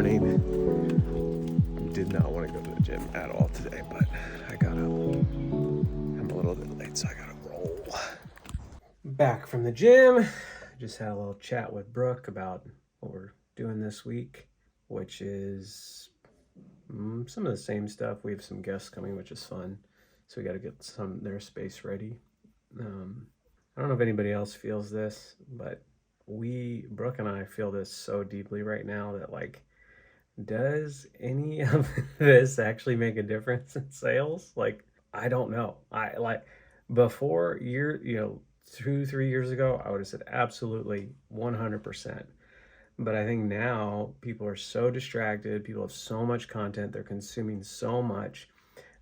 morning. Did not want to go to the gym at all today, but I got up. I'm a little bit late, so I gotta roll. Back from the gym. Just had a little chat with Brooke about what we're doing this week, which is some of the same stuff. We have some guests coming, which is fun. So we got to get their space ready. I don't know if anybody else feels this, but Brooke and I feel this so deeply right now that like, does any of this actually make a difference in sales? Like, I don't know. I like before 2-3 years ago, I would have said absolutely 100%. But I think now people are so distracted. People have so much content. They're consuming so much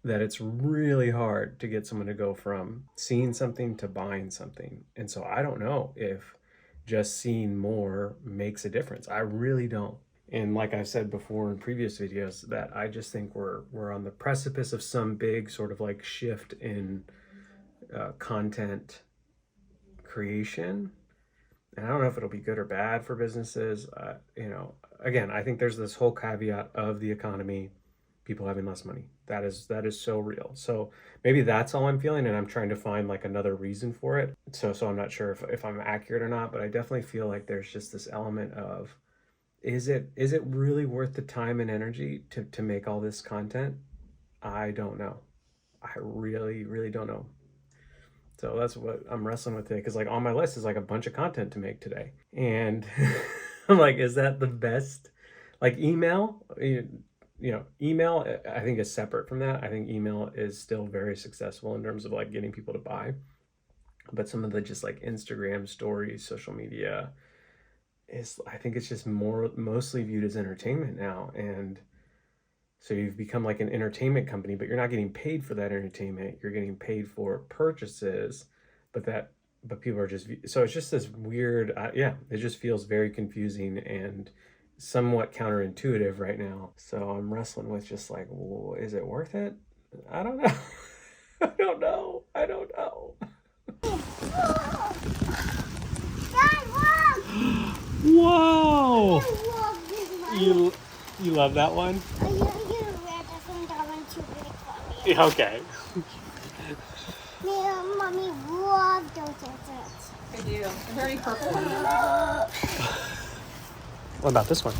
that it's really hard to get someone to go from seeing something to buying something. And so I don't know if just seeing more makes a difference. I really don't. And like I said before in previous videos, that I just think we're on the precipice of some big sort of like shift in content creation. And I don't know if it'll be good or bad for businesses. Again, I think there's this whole caveat of the economy, people having less money. That is so real. So maybe that's all I'm feeling, and I'm trying to find like another reason for it. So I'm not sure if I'm accurate or not, but I definitely feel like there's just this element of, is it really worth the time and energy to make all this content? I don't know. I really, really don't know. So that's what I'm wrestling with today, because like on my list is like a bunch of content to make today. And I'm like, is that the best? Like email, email I think is separate from that. I think email is still very successful in terms of like getting people to buy. But some of the just like Instagram stories, social media, I think it's just mostly viewed as entertainment now. And so you've become like an entertainment company, but you're not getting paid for that entertainment. You're getting paid for purchases, but people are just, so it's just this weird, it just feels very confusing and somewhat counterintuitive right now. So I'm wrestling with just like, well, is it worth it? I don't know. I don't know. Whoa! You love that one? Yeah, okay. Mommy loves those desserts. I do. Is there any purple ones? What about this one?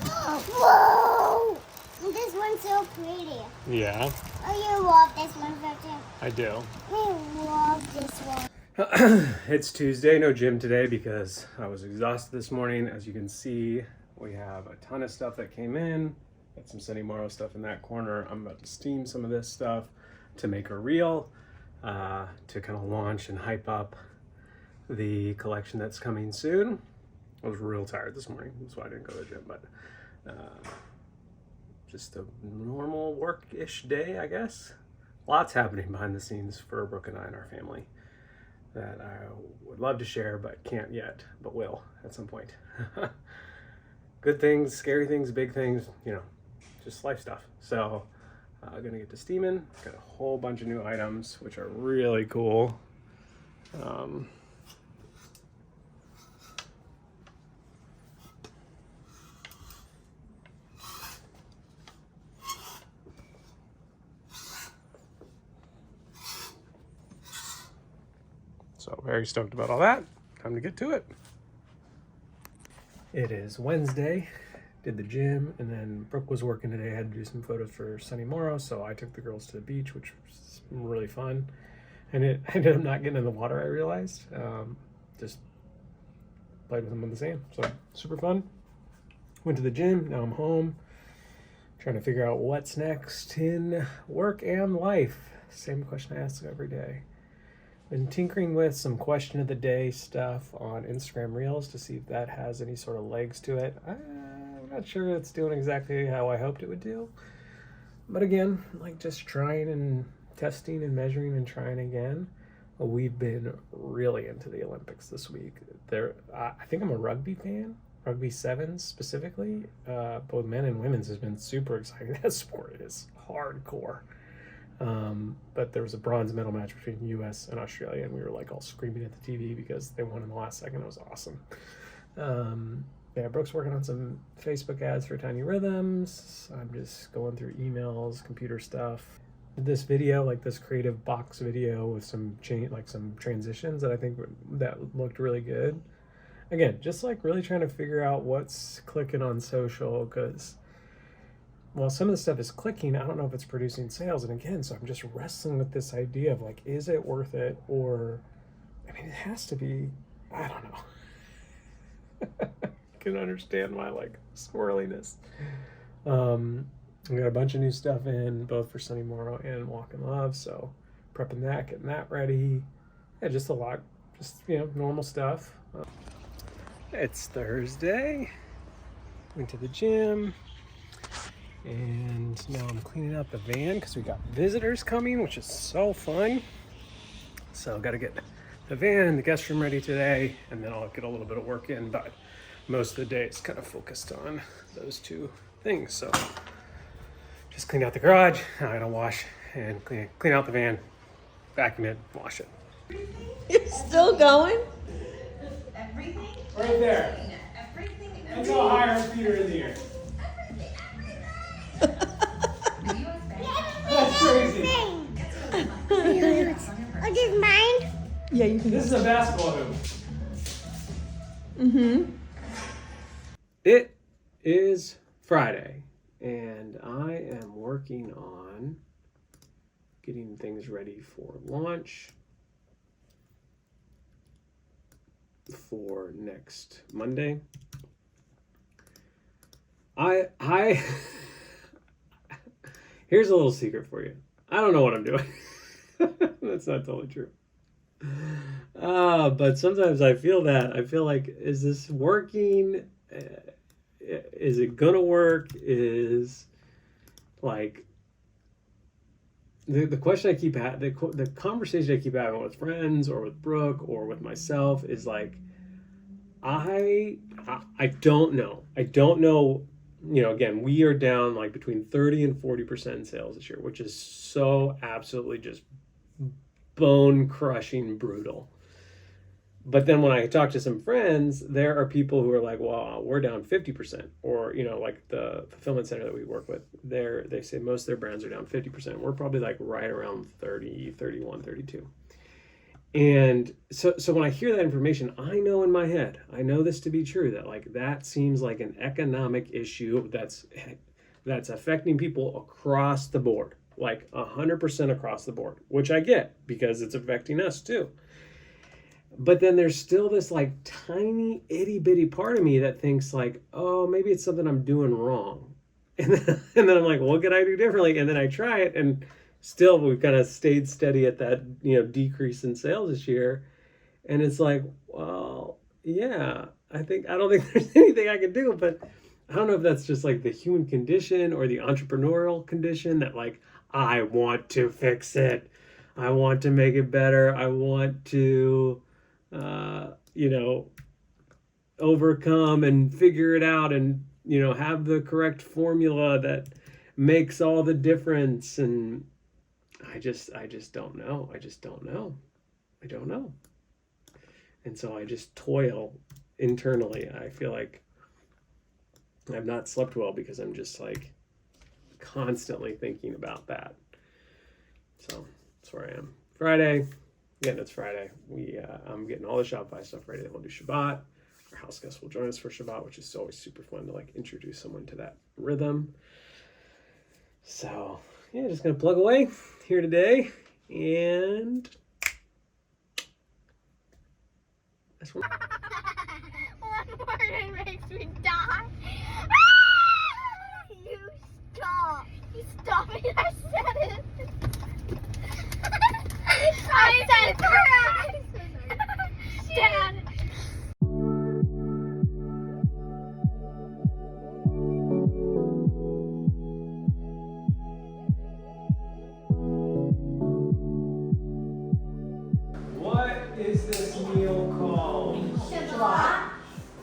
Whoa! This one's so pretty. Yeah. Oh, you love this one, Virgin? I do. I love this one. It's Tuesday, no gym today because I was exhausted this morning. As you can see, we have a ton of stuff that came in. Got some Sunny Morrow stuff in that corner. I'm about to steam some of this stuff to make a reel, to kind of launch and hype up the collection that's coming soon. I was real tired this morning, that's why I didn't go to the gym, but just a normal work-ish day, I guess. Lots happening behind the scenes for Brooke and I and our family that I would love to share, but can't yet, but will at some point. Good things, scary things, big things, just life stuff. So gonna get to steaming. Got a whole bunch of new items, which are really cool. So very stoked about all that. Time to get to it. It is Wednesday. Did the gym, and then Brooke was working today. I had to do some photos for Sunny Morrow, so I took the girls to the beach, which was really fun. And I ended up not getting in the water, I realized. Just played with them on the sand. So super fun. Went to the gym, now I'm home. Trying to figure out what's next in work and life. Same question I ask every day. Been tinkering with some question of the day stuff on Instagram Reels to see if that has any sort of legs to it. I'm not sure it's doing exactly how I hoped it would do. But again, like just trying and testing and measuring and trying again. We've been really into the Olympics this week. I think I'm a rugby fan, rugby sevens specifically. Both men and women's has been super exciting. That sport is hardcore. But there was a bronze medal match between US and Australia, and we were like all screaming at the TV because they won in the last second. It was awesome. Yeah, Brooke's working on some Facebook ads for Tiny Rhythms. I'm just going through emails, computer stuff. This video, like this creative box video with some some transitions that I think that looked really good. Again, just like really trying to figure out what's clicking on social, because well, some of the stuff is clicking. I don't know if it's producing sales. And again, so I'm just wrestling with this idea of like, is it worth it? Or, I mean, it has to be, I don't know. I can understand my like swirliness. We got a bunch of new stuff in, both for Sunny Morrow and Walk in Love. So prepping that, getting that ready. Yeah, just a lot, just, you know, normal stuff. It's Thursday. Went to the gym. And now I'm cleaning out the van because we got visitors coming, which is so fun. So got to get the van and the guest room ready today, and then I'll get a little bit of work in, but most of the day is kind of focused on those two things. So just clean out the garage. Now I gotta wash and clean out the van, vacuum it, wash it. You're still going? Everything? Right there. Everything? Let's go higher speeder in the air. That's crazy. Oh, this is mine? Yeah, you can. This is a basketball hoop. Mm-hmm. It is Friday, and I am working on getting things ready for launch for next Monday. I here's a little secret for you. I don't know what I'm doing. That's not totally true. But sometimes I feel that. I feel like, is this working? Is it gonna work? Is like the question I keep having, the conversation I keep having with friends or with Brooke or with myself is like, I don't know. I don't know. You know, again, we are down like between 30 and 40% in sales this year, which is so absolutely just bone crushing brutal. But then when I talk to some friends, there are people who are like, well, we're down 50%. Or, you know, like the fulfillment center that we work with, they say most of their brands are down 50%. We're probably like right around 30, 31, 32. And so when I hear that information, I know in my head, I know this to be true, that like that seems like an economic issue that's affecting people across the board, like 100% across the board, which I get because it's affecting us too. But then there's still this like tiny itty bitty part of me that thinks like, oh, maybe it's something I'm doing wrong. And then I'm like, what could I do differently? And then I try it, and still we've kind of stayed steady at that, you know, decrease in sales this year. And it's like, well, yeah, I don't think there's anything I can do, but I don't know if that's just like the human condition or the entrepreneurial condition that like, I want to fix it. I want to make it better. I want to, you know, overcome and figure it out and, you know, have the correct formula that makes all the difference. And I just don't know. I don't know. And so I just toil internally. I feel like I've not slept well because I'm just like constantly thinking about that. So that's where I am. Friday. Again, it's Friday. I'm getting all the Shopify stuff ready. Then we'll do Shabbat. Our house guests will join us for Shabbat, which is always super fun to like introduce someone to that rhythm. So yeah, just gonna plug away here today, and that's what. One word makes me die. You stop. You stop it. I said it. I said it. Dad. What is this meal called? Shabbat.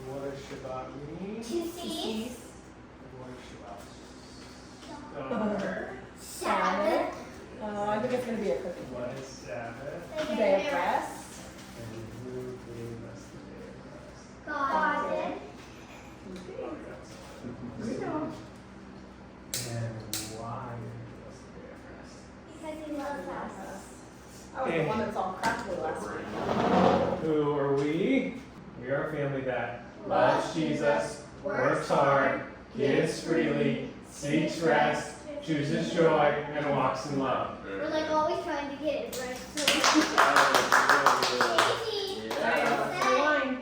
What does Shabbat mean? Two C's. What is Shabbat? Sabbath. I think it's going to be a cookie. What is Sabbath? Day of rest. we love us. I was the one that saw crackly last week. Who are we? We are a family that loves Jesus, works hard, gives freely, seeks rest, chooses joy, and walks in love. We're like always trying to get it right. So Line.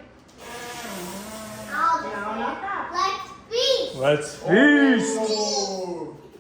I'll No, just not that. say, let's feast. Let's feast.